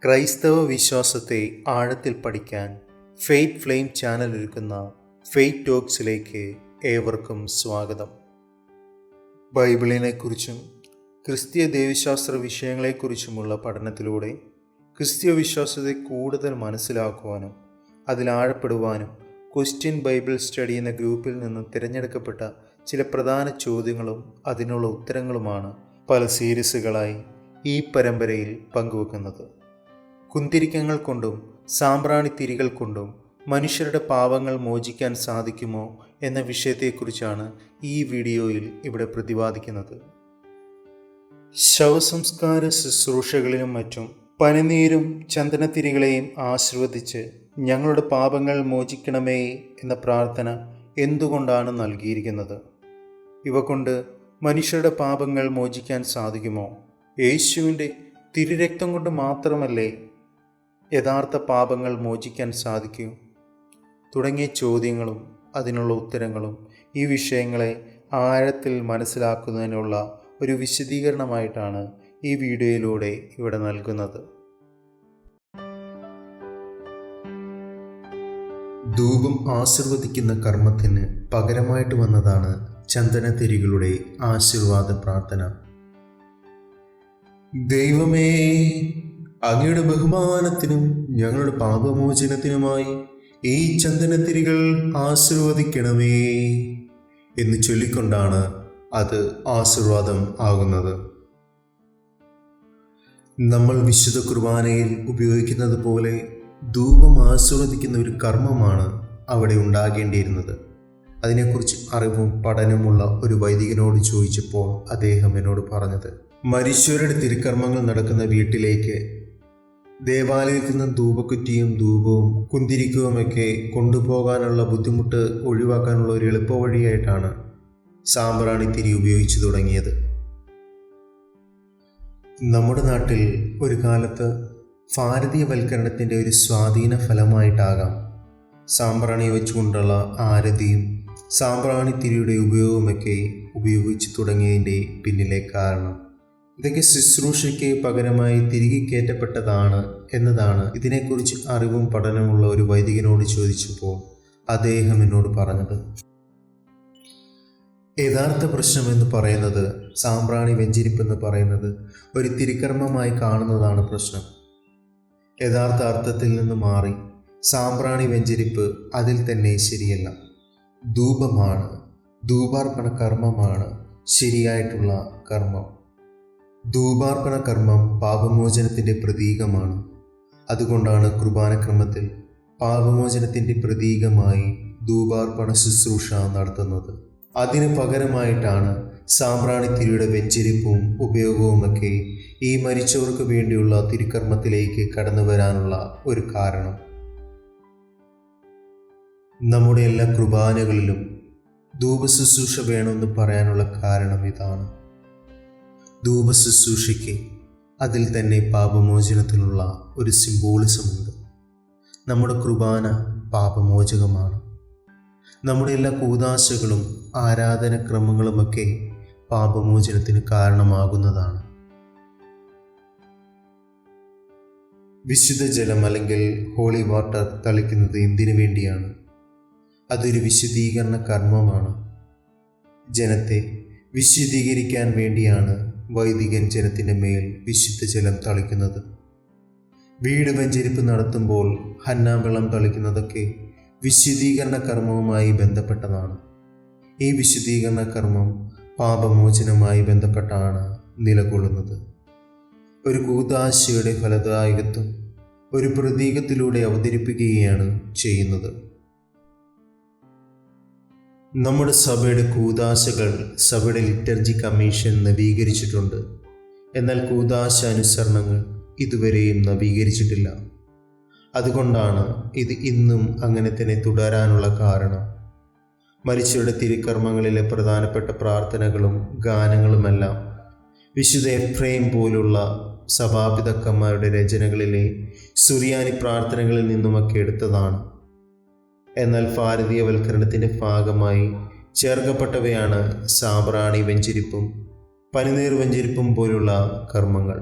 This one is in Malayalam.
ക്രൈസ്തവ വിശ്വാസത്തെ ആഴത്തിൽ പഠിക്കാൻ ഫെയ്ത്ത് ഫ്ലെയിം ചാനൽ ഒരുക്കുന്ന ഫെയ്ത്ത് ടോക്സിലേക്ക് ഏവർക്കും സ്വാഗതം. ബൈബിളിനെക്കുറിച്ചും ക്രിസ്തീയ ദൈവശാസ്ത്ര വിഷയങ്ങളെക്കുറിച്ചുമുള്ള പഠനത്തിലൂടെ ക്രിസ്തീയ വിശ്വാസത്തെ കൂടുതൽ മനസ്സിലാക്കുവാനും അതിൽ ആഴപ്പെടുവാനും ക്വസ്റ്റ്യൻ ബൈബിൾ സ്റ്റഡി എന്ന ഗ്രൂപ്പിൽ നിന്ന് തിരഞ്ഞെടുക്കപ്പെട്ട ചില പ്രധാന ചോദ്യങ്ങളും അതിനുള്ള ഉത്തരങ്ങളുമാണ് പല സീരീസുകളായി ഈ പരമ്പരയിൽ പങ്കുവെക്കുന്നത്. കുന്തിരിക്കങ്ങൾ കൊണ്ടും സാമ്പ്രാണിത്തിരികൾ കൊണ്ടും മനുഷ്യരുടെ പാപങ്ങൾ മോചിക്കാൻ സാധിക്കുമോ എന്ന വിഷയത്തെക്കുറിച്ചാണ് ഈ വീഡിയോയിൽ ഇവിടെ പ്രതിപാദിക്കുന്നത്. ശവസംസ്കാര ശുശ്രൂഷകളിലും മറ്റും പനിനീരും ചന്ദനത്തിരികളെയും ആശീർവദിച്ച് ഞങ്ങളുടെ പാപങ്ങൾ മോചിക്കണമേ എന്ന പ്രാർത്ഥന എന്തുകൊണ്ടാണ് നൽകിയിരിക്കുന്നത്? ഇവ കൊണ്ട് മനുഷ്യരുടെ പാപങ്ങൾ മോചിക്കാൻ സാധിക്കുമോ? യേശുവിൻ്റെ തിരുരക്തം കൊണ്ട് മാത്രമല്ലേ യഥാർത്ഥ പാപങ്ങൾ മോചിക്കാൻ സാധിക്കൂ? തുടങ്ങിയ ചോദ്യങ്ങളും അതിനുള്ള ഉത്തരങ്ങളും ഈ വിഷയങ്ങളെ ആഴത്തിൽ മനസ്സിലാക്കുന്നതിനുള്ള ഒരു വിശദീകരണമായിട്ടാണ് ഈ വീഡിയോയിലൂടെ ഇവിടെ നൽകുന്നത്. ധൂപം ആശീർവദിക്കുന്ന കർമ്മത്തിന് പകരമായിട്ട് വന്നതാണ് ചന്ദനത്തിരികളുടെ ആശീർവാദ പ്രാർത്ഥന. ദൈവമേ, അങ്ങയുടെ ബഹുമാനത്തിനും ഞങ്ങളുടെ പാപമോചനത്തിനുമായി ഈ ചന്ദനത്തിരികൾ ആശീർവദിക്കണമേ എന്ന് ചൊല്ലിക്കൊണ്ടാണ് അത് ആശീർവാദം ആകുന്നത്. നമ്മൾ വിശുദ്ധ കുർബാനയിൽ ഉപയോഗിക്കുന്നത് പോലെ ധൂപം ആശീർവദിക്കുന്ന ഒരു കർമ്മമാണ് അവിടെ ഉണ്ടാകേണ്ടിയിരുന്നത്. അതിനെക്കുറിച്ച് അറിവും പഠനമുള്ള ഒരു വൈദികനോട് ചോദിച്ചപ്പോൾ അദ്ദേഹം എന്നോട് പറഞ്ഞത്, മരിച്ചവരുടെ തിരുക്കർമ്മങ്ങൾ നടക്കുന്ന വീട്ടിലേക്ക് ദേവാലയത്തിൽ നിന്ന് ധൂപക്കുറ്റിയും ധൂപവും കുന്തിരിക്കവുമൊക്കെ കൊണ്ടുപോകാനുള്ള ബുദ്ധിമുട്ട് ഒഴിവാക്കാനുള്ള ഒരു എളുപ്പവഴിയായിട്ടാണ് സാമ്പ്രാണിത്തിരി ഉപയോഗിച്ചു തുടങ്ങിയത്. നമ്മുടെ നാട്ടിൽ ഒരു കാലത്ത് ഭാരതീയവൽക്കരണത്തിൻ്റെ ഒരു സ്വാധീന ഫലമായിട്ടാകാം സാമ്പ്രാണി വെച്ചുകൊണ്ടുള്ള ആരതിയും സാമ്പ്രാണിത്തിരിയുടെ ഉപയോഗമൊക്കെ ഉപയോഗിച്ചു തുടങ്ങിയതിൻ്റെ പിന്നിലെ കാരണം. ഇതൊക്കെ ശുശ്രൂഷയ്ക്ക് പകരമായി തിരികെ കയറ്റപ്പെട്ടതാണ് എന്നതാണ് ഇതിനെക്കുറിച്ച് അറിവും പഠനമുള്ള ഒരു വൈദികനോട് ചോദിച്ചപ്പോൾ അദ്ദേഹം എന്നോട് പറഞ്ഞത്. യഥാർത്ഥ പ്രശ്നം എന്ന് പറയുന്നത്, സാമ്പ്രാണി വെഞ്ചരിപ്പെന്ന് പറയുന്നത് ഒരു തിരുക്കർമ്മമായി കാണുന്നതാണ് പ്രശ്നം. യഥാർത്ഥ അർത്ഥത്തിൽ നിന്ന് മാറി സാമ്പ്രാണി വെഞ്ചരിപ്പ് അതിൽ തന്നെ ശരിയല്ല. ധൂപമാണ്, ധൂപാർപ്പണ കർമ്മമാണ് ശരിയായിട്ടുള്ള കർമ്മം. ധൂപാർപ്പണ കർമ്മം പാപമോചനത്തിൻ്റെ പ്രതീകമാണ്. അതുകൊണ്ടാണ് കുർബാനക്രമത്തിൽ പാപമോചനത്തിൻ്റെ പ്രതീകമായി ധൂപാർപ്പണ ശുശ്രൂഷ നടത്തുന്നത്. അതിന് പകരമായിട്ടാണ് സാമ്പ്രാണിത്തിരിയുടെ വെഞ്ചരിപ്പും ഉപയോഗവുമൊക്കെ ഈ മരിച്ചവർക്ക് വേണ്ടിയുള്ള തിരുക്കർമ്മത്തിലേക്ക് കടന്നു വരാനുള്ള ഒരു കാരണം. നമ്മുടെ എല്ലാ കുർബാനകളിലും ധൂപശുശ്രൂഷ വേണമെന്ന് പറയാനുള്ള കാരണം ഇതാണ്. ധൂപശുശ്രൂഷയ്ക്ക് അതിൽ തന്നെ പാപമോചനത്തിനുള്ള ഒരു സിംബോളിസമുണ്ട്. നമ്മുടെ കുർബാന പാപമോചകമാണ്. നമ്മുടെ എല്ലാ കൂദാശകളും ആരാധനക്രമങ്ങളുമൊക്കെ പാപമോചനത്തിന് കാരണമാകുന്നതാണ്. വിശുദ്ധ ജലം അല്ലെങ്കിൽ ഹോളി വാട്ടർ തളിക്കുന്നത് എന്തിനു വേണ്ടിയാണ്? അതൊരു വിശുദ്ധീകരണ കർമ്മമാണ്. ജനത്തെ വിശുദ്ധീകരിക്കാൻ വേണ്ടിയാണ് വൈദികൻ ജനത്തിൻ്റെ മേൽ വിശുദ്ധ ജലം തളിക്കുന്നത്. വീട് വെഞ്ചരിപ്പ് നടത്തുമ്പോൾ ഹന്നാവെള്ളം തളിക്കുന്നതൊക്കെ വിശുദ്ധീകരണ കർമ്മവുമായി ബന്ധപ്പെട്ടതാണ്. ഈ വിശുദ്ധീകരണ കർമ്മം പാപമോചനവുമായി ബന്ധപ്പെട്ടാണ് നിലകൊള്ളുന്നത്. ഒരു കൂദാശയുടെ ഫലദായകത്വം ഒരു പ്രതീകത്തിലൂടെ അവതരിപ്പിക്കുകയാണ് ചെയ്യുന്നത്. നമ്മുടെ സഭയുടെ കൂദാശകൾ സഭയുടെ ലിറ്റർജി കമ്മീഷൻ നവീകരിച്ചിട്ടുണ്ട്. എന്നാൽ കൂദാശ അനുസരണങ്ങൾ ഇതുവരെയും നവീകരിച്ചിട്ടില്ല. അതുകൊണ്ടാണ് ഇത് ഇന്നും അങ്ങനെ തന്നെ തുടരാനുള്ള കാരണം. മരിച്ചവരുടെ തിരുക്കർമ്മങ്ങളിലെ പ്രധാനപ്പെട്ട പ്രാർത്ഥനകളും ഗാനങ്ങളുമെല്ലാം വിശുദ്ധ എഫ്രൈം പോലുള്ള സഭാപിതാക്കന്മാരുടെ രചനകളിലെ സുറിയാനി പ്രാർത്ഥനകളിൽ നിന്നുമൊക്കെ എടുത്തതാണ്. എന്നാൽ ഭാരതീയവൽക്കരണത്തിൻ്റെ ഭാഗമായി ചേർക്കപ്പെട്ടവയാണ് സാമ്പ്രാണി വെഞ്ചരിപ്പും പനിനീർ വെഞ്ചരിപ്പും പോലുള്ള കർമ്മങ്ങൾ.